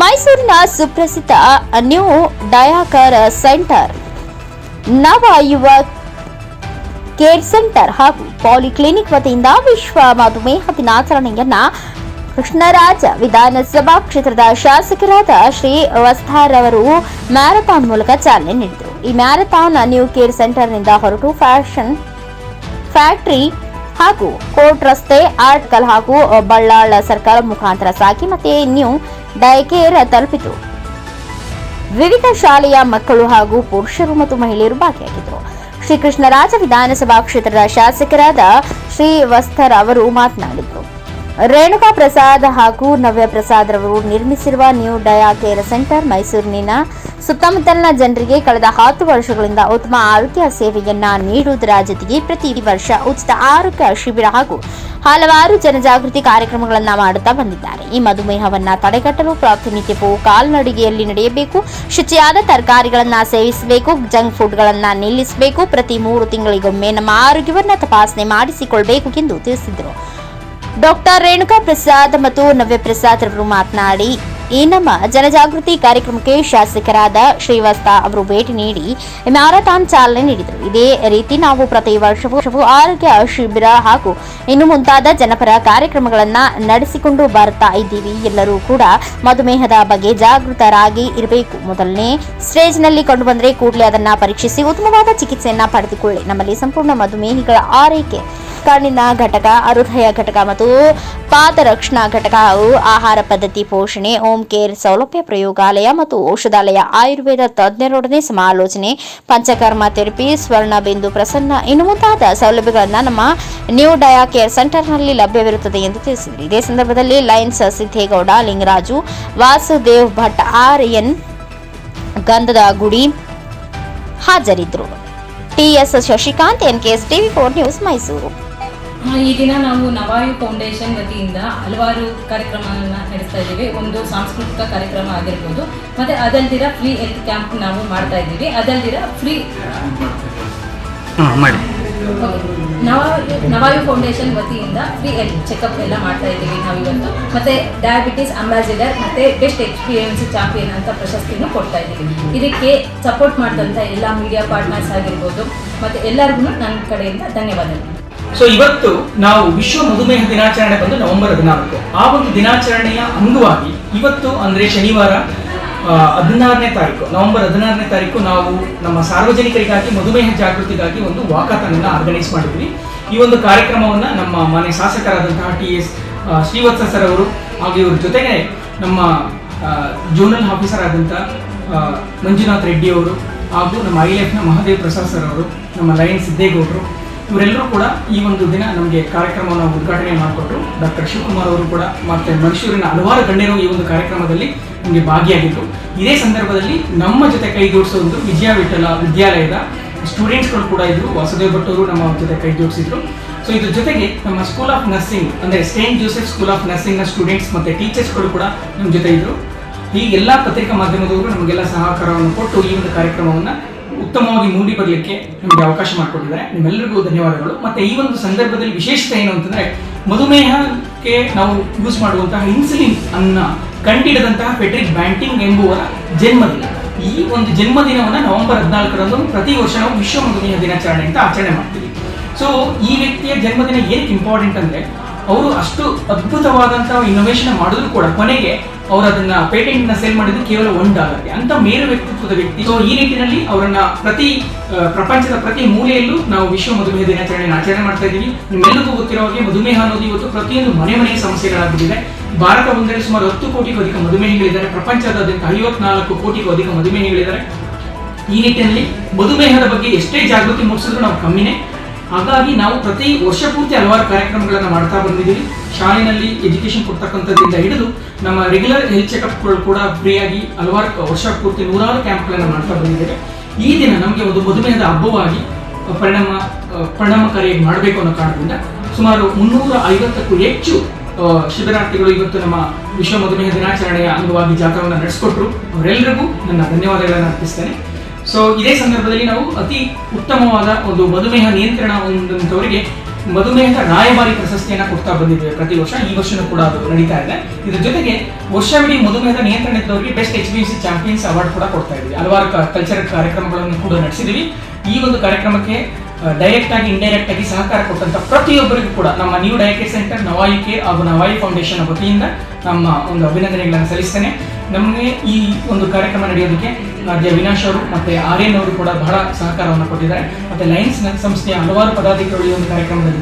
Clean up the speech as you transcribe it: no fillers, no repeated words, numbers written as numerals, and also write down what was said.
ಮೈಸೂರಿನ ಸುಪ್ರಸಿದ್ಧ new ಡಯಾಕರ್ centre, ನವ ಯುವ ಕೇರ್ ಸೆಂಟರ್ ಹಾಗೂ ಪಾಲಿಕ್ಲಿನಿಕ್ ವತಿಯಿಂದ ವಿಶ್ವ ಮಧುಮೇಹ ದಿನಾಚರಣೆಯನ್ನ ಕೃಷ್ಣರಾಜ ವಿಧಾನಸಭಾ ಕ್ಷೇತ್ರದ ಶಾಸಕರಾದ ಶ್ರೀ ವಸ್ತಾರವರು ಮ್ಯಾರಥಾನ್ ಮೂಲಕ ಚಾಲನೆ ನೀಡಿದರು. ಈ ಮ್ಯಾರಥಾನ್ ನ್ಯೂ ಕೇರ್ ಸೆಂಟರ್ನಿಂದ ಹೊರಟು ಫ್ಯಾಷನ್ ಫ್ಯಾಕ್ಟರಿ ಹಾಗೂ ಕೋರ್ಟ್ ರಸ್ತೆ, ಆರ್ಟ್ಕಲ್ ಹಾಗೂ ಬಳ್ಳಾಳ ಸರ್ಕಲ್ ಮುಖಾಂತರ ಸಾಗಿ ಮತ್ತೆ ನ್ಯೂ ಡಯಕೇರ್ ತಲುಪಿತು. ವಿವಿಧ ಶಾಲೆಯ ಮಕ್ಕಳು ಹಾಗೂ ಪುರುಷರು ಮತ್ತು ಮಹಿಳೆಯರು ಭಾಗಿಯಾಗಿದ್ದರು. ಶ್ರೀ ಕೃಷ್ಣರಾಜ ವಿಧಾನಸಭಾ ಕ್ಷೇತ್ರದ ಶಾಸಕರಾದ ಶ್ರೀ ವಸ್ತರ್ ಅವರು ಮಾತನಾಡಿದರು. ರೇಣುಕಾ ಪ್ರಸಾದ್ ಹಾಗೂ ನವ್ಯ ಪ್ರಸಾದ್ ರವರು ನಿರ್ಮಿಸಿರುವ ನ್ಯೂ ಡಯಾಕೇರ್ ಸೆಂಟರ್ ಮೈಸೂರಿನ ಸುತ್ತಮುತ್ತಲಿನ ಜನರಿಗೆ ಕಳೆದ 10 ವರ್ಷಗಳಿಂದ ಉತ್ತಮ ಆರೋಗ್ಯ ಸೇವೆಯನ್ನ ನೀಡುವುದರ ಜೊತೆಗೆ ಪ್ರತಿ ವರ್ಷ ಉಚಿತ ಆರೋಗ್ಯ ಶಿಬಿರ ಹಾಗೂ ಹಲವಾರು ಜನಜಾಗೃತಿ ಕಾರ್ಯಕ್ರಮಗಳನ್ನು ಮಾಡುತ್ತಾ ಬಂದಿದ್ದಾರೆ. ಈ ಮಧುಮೇಹವನ್ನ ತಡೆಗಟ್ಟಲು ಪ್ರತಿನಿತ್ಯವೂ ಕಾಲ್ನಡಿಗೆಯಲ್ಲಿ ನಡೆಯಬೇಕು, ಶುಚಿಯಾದ ತರಕಾರಿಗಳನ್ನ ಸೇವಿಸಬೇಕು, ಜಂಕ್ ಫುಡ್ಗಳನ್ನ ನಿಲ್ಲಿಸಬೇಕು, ಪ್ರತಿ 3 ತಿಂಗಳಿಗೊಮ್ಮೆ ನಮ್ಮ ಆರೋಗ್ಯವನ್ನ ತಪಾಸಣೆ ಮಾಡಿಸಿಕೊಳ್ಳಬೇಕು ಎಂದು ತಿಳಿಸಿದರು. ಡಾಕ್ಟರ್ ರೇಣುಕಾ ಪ್ರಸಾದ್ ಮತ್ತು ನವ್ಯ ಪ್ರಸಾದ್ ರವರು ಮಾತನಾಡಿ, ಈ ನಮ್ಮ ಜನಜಾಗೃತಿ ಕಾರ್ಯಕ್ರಮಕ್ಕೆ ಶಾಸಕರಾದ ಶ್ರೀವಸ್ತ ಅವರು ಭೇಟಿ ನೀಡಿ ಮ್ಯಾರಥಾನ್ ಚಾಲನೆ ನೀಡಿದರು. ಇದೇ ರೀತಿ ನಾವು ಪ್ರತಿ ವರ್ಷವೂ ಆರೋಗ್ಯ ಶಿಬಿರ ಹಾಗೂ ಇನ್ನು ಮುಂತಾದ ಜನಪರ ಕಾರ್ಯಕ್ರಮಗಳನ್ನು ನಡೆಸಿಕೊಂಡು ಬರ್ತಾ ಇದ್ದೀವಿ. ಎಲ್ಲರೂ ಕೂಡ ಮಧುಮೇಹದ ಬಗ್ಗೆ ಜಾಗೃತರಾಗಿ ಇರಬೇಕು. ಮೊದಲನೇ ಸ್ಟೇಜ್ನಲ್ಲಿ ಕಂಡು ಬಂದರೆ ಕೂಡಲೇ ಅದನ್ನ ಪರೀಕ್ಷಿಸಿ ಉತ್ತಮವಾದ ಚಿಕಿತ್ಸೆಯನ್ನ ಪಡೆದುಕೊಳ್ಳಿ. ನಮ್ಮಲ್ಲಿ ಸಂಪೂರ್ಣ ಮಧುಮೇಹಿಗಳ ಆರೈಕೆ, ಕಣ್ಣಿನ ಘಟಕ, ಹೃದಯ ಘಟಕ ಮತ್ತು ಪಾದರಕ್ಷಣಾ ಘಟಕ ಹಾಗೂ ಆಹಾರ ಪದ್ಧತಿ, ಪೋಷಣೆ, ಹೋಮ್ ಕೇರ್ ಸೌಲಭ್ಯ, ಪ್ರಯೋಗಾಲಯ ಮತ್ತು ಔಷಧಾಲಯ, ಆಯುರ್ವೇದ ತಜ್ಞರೊಡನೆ ಸಮಾಲೋಚನೆ, ಪಂಚಕರ್ಮ ಥೆರಪಿ, ಸ್ವರ್ಣ ಬಿಂದು ಪ್ರಸನ್ನ ಇನ್ನು ಮುಂತಾದ ಸೌಲಭ್ಯಗಳನ್ನು ನಮ್ಮ ನ್ಯೂ ಡಯಾ ಕೇರ್ ಸೆಂಟರ್ನಲ್ಲಿ ಲಭ್ಯವಿರುತ್ತದೆ ಎಂದು ತಿಳಿಸಿದರು. ಇದೇ ಸಂದರ್ಭದಲ್ಲಿ ಲಯನ್ಸ್ ಸಿದ್ದೇಗೌಡ, ಲಿಂಗರಾಜು, ವಾಸುದೇವ್ ಭಟ್, ಆರ್ಎನ್ ಗಂಧದ ಗುಡಿ ಹಾಜರಿದ್ದರು. ಟಿಎಸ್ ಶಶಿಕಾಂತ್, ಎನ್ಕೆಎಸ್ ಟಿವಿ4 ನ್ಯೂಸ್, ಮೈಸೂರು. ಈ ದಿನ ನಾವು ನವಾಯು ಫೌಂಡೇಶನ್ ವತಿಯಿಂದ ಹಲವಾರು ಕಾರ್ಯಕ್ರಮಗಳನ್ನ ನಡೆಸ್ತಾ ಇದ್ದೀವಿ. ಒಂದು ಸಾಂಸ್ಕೃತಿಕ ಕಾರ್ಯಕ್ರಮ ಆಗಿರ್ಬೋದು, ಮತ್ತು ಅದಲ್ದಿರ ಫ್ರೀ ಹೆಲ್ತ್ ಕ್ಯಾಂಪ್ ನಾವು ಮಾಡ್ತಾ ಇದ್ದೀವಿ. ಅದಲ್ದಿರ ಫ್ರೀ ನವಾಯು ಫೌಂಡೇಶನ್ ವತಿಯಿಂದ ಫ್ರೀ ಹೆಲ್ತ್ ಚೆಕಪ್ ಎಲ್ಲ ಮಾಡ್ತಾ ಇದ್ದೀವಿ ನಾವು ಇವತ್ತು. ಮತ್ತು ಡಯಾಬಿಟಿಸ್ ಅಂಬಾಸಿಡರ್ ಮತ್ತು ಬೆಸ್ಟ್ ಎಕ್ಸ್ಪೀರಿಯನ್ಸ್ ಚಾಂಪಿಯನ್ ಅಂತ ಪ್ರಶಸ್ತಿಯನ್ನು ಕೊಡ್ತಾ ಇದ್ದೀವಿ. ಇದಕ್ಕೆ ಸಪೋರ್ಟ್ ಮಾಡಿದಂಥ ಎಲ್ಲ ಮೀಡಿಯಾ ಪಾರ್ಟ್ನರ್ಸ್ ಆಗಿರ್ಬೋದು ಮತ್ತು ಎಲ್ಲರಿಗೂ ನನ್ನ ಕಡೆಯಿಂದ ಧನ್ಯವಾದಗಳು. ಸೊ ಇವತ್ತು ನಾವು ವಿಶ್ವ ಮಧುಮೇಹ ದಿನಾಚರಣೆ ಬಂದು ನವೆಂಬರ್ 14. ಆ ಒಂದು ದಿನಾಚರಣೆಯ ಅಂಗವಾಗಿ ಇವತ್ತು ಅಂದ್ರೆ ಶನಿವಾರ 16ನೇ ತಾರೀಕು, ನವೆಂಬರ್ 16ನೇ ತಾರೀಕು ನಾವು ನಮ್ಮ ಸಾರ್ವಜನಿಕರಿಗಾಗಿ ಮಧುಮೇಹ ಜಾಗೃತಿಗಾಗಿ ಒಂದು ವಾಕಾಥಾನ್ ಅನ್ನು ಆರ್ಗನೈಸ್ ಮಾಡಿದ್ವಿ. ಈ ಒಂದು ಕಾರ್ಯಕ್ರಮವನ್ನ ನಮ್ಮ ಮನೆ ಶಾಸಕರಾದಂತಹ ಟಿಎಸ್ ಶ್ರೀವತ್ಸ ಸರ್ ಅವರು ಹಾಗೂ ಇವ್ರ ಜೊತೆಗೆ ನಮ್ಮ ಜೋನಲ್ ಆಫೀಸರ್ ಆದಂತಹ ಮಂಜುನಾಥ್ ರೆಡ್ಡಿ ಅವರು ಹಾಗೂ ನಮ್ಮ ಐಎಫ್ನ ಮಹಾದೇವ್ ಪ್ರಸಾದ್ ಸರ್ ಅವರು, ನಮ್ಮ ಲಯನ್ ಸಿದ್ದೇಗೌಡರು, ಇವರೆಲ್ಲರೂ ಕೂಡ ಈ ಒಂದು ದಿನ ನಮಗೆ ಕಾರ್ಯಕ್ರಮವನ್ನು ಉದ್ಘಾಟನೆ ಮಾಡಿಕೊಟ್ರು. ಡಾಕ್ಟರ್ ಶಿವಕುಮಾರ್ ಅವರು ಕೂಡ ಮತ್ತೆ ಮೈಸೂರಿನ ಹಲವಾರು ಗಣ್ಯರು ಈ ಒಂದು ಕಾರ್ಯಕ್ರಮದಲ್ಲಿ ನಮಗೆ ಭಾಗಿಯಾಗಿತ್ತು. ಇದೇ ಸಂದರ್ಭದಲ್ಲಿ ನಮ್ಮ ಜೊತೆ ಕೈ ಜೋಡಿಸೋ ಒಂದು ವಿಜಯ ವಿಠಲ ವಿದ್ಯಾಲಯದ ಸ್ಟೂಡೆಂಟ್ಸ್ಗಳು ಕೂಡ ಇದ್ರು. ವಾಸುದೇವ್ ಭಟ್ ಅವರು ನಮ್ಮ ಜೊತೆ ಕೈ ಜೋಡಿಸಿದ್ರು. ಸೊ ಇದ್ರ ಜೊತೆಗೆ ನಮ್ಮ ಸ್ಕೂಲ್ ಆಫ್ ನರ್ಸಿಂಗ್ ಅಂದರೆ ಸೇಂಟ್ ಜೋಸೆಫ್ ಸ್ಕೂಲ್ ಆಫ್ ನರ್ಸಿಂಗ್ನ ಸ್ಟೂಡೆಂಟ್ಸ್ ಮತ್ತು ಟೀಚರ್ಸ್ಗಳು ಕೂಡ ನಮ್ಮ ಜೊತೆ ಇದ್ರು. ಈ ಎಲ್ಲ ಪತ್ರಿಕಾ ಮಾಧ್ಯಮದವರು ನಮಗೆಲ್ಲ ಸಹಕಾರವನ್ನು ಕೊಟ್ಟು ಈ ಒಂದು ಕಾರ್ಯಕ್ರಮವನ್ನು ಉತ್ತಮವಾಗಿ ಮೂಡಿ ಬರಲಿಕ್ಕೆ ನಮಗೆ ಅವಕಾಶ ಮಾಡಿಕೊಟ್ಟಿದ್ದಾರೆ. ನಿಮ್ಮೆಲ್ಲರಿಗೂ ಧನ್ಯವಾದಗಳು. ಮತ್ತೆ ಈ ಒಂದು ಸಂದರ್ಭದಲ್ಲಿ ವಿಶೇಷತೆ ಏನು ಅಂತಂದ್ರೆ, ಮಧುಮೇಹಕ್ಕೆ ನಾವು ಯೂಸ್ ಮಾಡುವಂತಹ ಇನ್ಸುಲಿನ್ ಅನ್ನ ಕಂಡಿಡಿದಂತಹ ಫೆಡ್ರಿಕ್ ಬ್ಯಾಂಟಿಂಗ್ ಎಂಬುವರ ಜನ್ಮದಿನ. ಈ ಒಂದು ಜನ್ಮದಿನವನ್ನು ನವೆಂಬರ್ 14ರಂದು ಪ್ರತಿ ವರ್ಷ ನಾವು ವಿಶ್ವ ಮಧುಮೇಹ ದಿನಾಚರಣೆ ಅಂತ ಆಚರಣೆ ಮಾಡ್ತೀವಿ. ಸೊ ಈ ವ್ಯಕ್ತಿಯ ಜನ್ಮದಿನ ಏನಕ್ಕೆ ಇಂಪಾರ್ಟೆಂಟ್ ಅಂದ್ರೆ, ಅವರು ಅಷ್ಟು ಅದ್ಭುತವಾದಂತಹ ಇನ್ನೋವೇಷನ್ ಮಾಡಿದ್ರು ಕೂಡ ಕೊನೆಗೆ ಅವರು ಅದನ್ನ ಪೇಟೆಂಟ್ ನ ಸೇಲ್ ಮಾಡಿದ್ದು ಕೇವಲ $1 ಅಂತ ಮೇರು ವ್ಯಕ್ತಿತ್ವದ ವ್ಯಕ್ತಿ. ಸೊ ಈ ನಿಟ್ಟಿನಲ್ಲಿ ಅವರನ್ನ ಪ್ರಪಂಚದ ಪ್ರತಿ ಮೂಲೆಯಲ್ಲೂ ನಾವು ವಿಶ್ವ ಮಧುಮೇಹ ದಿನಾಚರಣೆಯನ್ನು ಆಚರಣೆ ಮಾಡ್ತಾ ಇದ್ದೀವಿ. ನಿಮ್ಮೆಲ್ಲರಿಗೂ ಗೊತ್ತಿರೋ ಹಾಗೆ ಮಧುಮೇಹ ಅನ್ನೋದು ಇವತ್ತು ಪ್ರತಿಯೊಂದು ಮನೆಯ ಸಮಸ್ಯೆಗಳಾಗ್ಬಿಟ್ಟಿದೆ. ಭಾರತ ಒಂದರಲ್ಲಿ ಸುಮಾರು 10 ಕೋಟಿಗೂ ಅಧಿಕ ಮಧುಮೇಹಿಗಳಿದ್ದಾರೆ. ಪ್ರಪಂಚದಾದ್ಯಂತ 54 ಕೋಟಿಗೂ ಅಧಿಕ ಮಧುಮೇಹಿಗಳಿದ್ದಾರೆ. ಈ ನಿಟ್ಟಿನಲ್ಲಿ ಮಧುಮೇಹದ ಬಗ್ಗೆ ಎಷ್ಟೇ ಜಾಗೃತಿ ಮೂಡಿಸಿದ್ರು ನಾವು ಕಮ್ಮಿನೇ. ಹಾಗಾಗಿ ನಾವು ಪ್ರತಿ ವರ್ಷ ಪೂರ್ತಿ ಹಲವಾರು ಕಾರ್ಯಕ್ರಮಗಳನ್ನು ಮಾಡ್ತಾ ಬಂದಿದ್ದೀವಿ. ಶಾಲೆಯಲ್ಲಿ ಎಜುಕೇಶನ್ ಕೊಡ್ತಕ್ಕಂಥದ್ರಿಂದ ಹಿಡಿದು ನಮ್ಮ ರೆಗ್ಯುಲರ್ ಹೆಲ್ತ್ ಚೆಕಪ್ಗಳು ಕೂಡ ಫ್ರೀಯಾಗಿ ಹಲವಾರು ವರ್ಷ ಪೂರ್ತಿ 100 ಕ್ಯಾಂಪ್ಗಳನ್ನು ಮಾಡ್ತಾ ಬಂದಿದ್ದೇವೆ. ಈ ದಿನ ನಮಗೆ ಒಂದು ಮಧುಮೇಹದ ಹಬ್ಬವಾಗಿ ಪರಿಣಾಮಕಾರಿಯಾಗಿ ಮಾಡಬೇಕು ಅನ್ನೋ ಕಾರಣದಿಂದ ಸುಮಾರು 350ಕ್ಕೂ ಹೆಚ್ಚು ಶಿಬಿರಾರ್ಥಿಗಳು ಇವತ್ತು ನಮ್ಮ ವಿಶ್ವ ಮಧುಮೇಹ ದಿನಾಚರಣೆಯ ಅಂಗವಾಗಿ ಜಾಥಾವನ್ನು ನಡೆಸಿಕೊಟ್ರು. ಅವರೆಲ್ಲರಿಗೂ ನನ್ನ ಧನ್ಯವಾದಗಳನ್ನು ಅರ್ಪಿಸ್ತೇನೆ. ಸೊ ಇದೇ ಸಂದರ್ಭದಲ್ಲಿ ನಾವು ಅತಿ ಉತ್ತಮವಾದ ಒಂದು ಮಧುಮೇಹ ನಿಯಂತ್ರಣ ಹೊಂದಿದವರಿಗೆ ಮಧುಮೇಹದ ರಾಯಭಾರಿ ಪ್ರಶಸ್ತಿಯನ್ನು ಕೊಡ್ತಾ ಬಂದಿದ್ದೇವೆ ಪ್ರತಿ ವರ್ಷ. ಈ ವರ್ಷನೂ ಕೂಡ ಅದು ನಡೀತಾ ಇದೆ. ಇದ್ರ ಜೊತೆಗೆ ವರ್ಷವಿಡೀ ಮಧುಮೇಹದ ನಿಯಂತ್ರಣದವರಿಗೆ ಬೆಸ್ಟ್ HbA1c ಚಾಂಪಿಯನ್ಸ್ ಅವಾರ್ಡ್ ಕೂಡ ಕೊಡ್ತಾ ಇದ್ವಿ. ಹಲವಾರು ಕಲ್ಚರಲ್ ಕಾರ್ಯಕ್ರಮಗಳನ್ನು ಕೂಡ ನಡೆಸಿದ್ವಿ. ಈ ಒಂದು ಕಾರ್ಯಕ್ರಮಕ್ಕೆ ಡೈರೆಕ್ಟ್ ಆಗಿ ಇಂಡೈರೆಕ್ಟ್ ಆಗಿ ಸಹಕಾರ ಕೊಟ್ಟಂತ ಪ್ರತಿಯೊಬ್ಬರಿಗೂ ಕೂಡ ನಮ್ಮ ನ್ಯೂ ಡಯಾಕೆಟ್ ಸೆಂಟರ್, ನವಾಯಿಕೆ ಹಾಗೂ ನವಾಯಿ ಫೌಂಡೇಶನ್ ವತಿಯಿಂದ ನಮ್ಮ ಒಂದು ಅಭಿನಂದನೆಗಳನ್ನು ಸಲ್ಲಿಸ್ತೇನೆ. ನಮಗೆ ಈ ಒಂದು ಕಾರ್ಯಕ್ರಮ ನಡೆಯೋದಕ್ಕೆ ಅವಿನಾಶ್ ಅವರು ಮತ್ತೆ ಆರ್ಯನ್ ಅವರು ಕೂಡ ಬಹಳ ಸಹಕಾರವನ್ನು ಕೊಟ್ಟಿದ್ದಾರೆ. ಮತ್ತೆ ಲಯನ್ಸ್ ಸಂಸ್ಥೆಯ ಹಲವಾರು ಪದಾಧಿಕಾರಿಗಳು ಈ ಒಂದು ಕಾರ್ಯಕ್ರಮದಲ್ಲಿ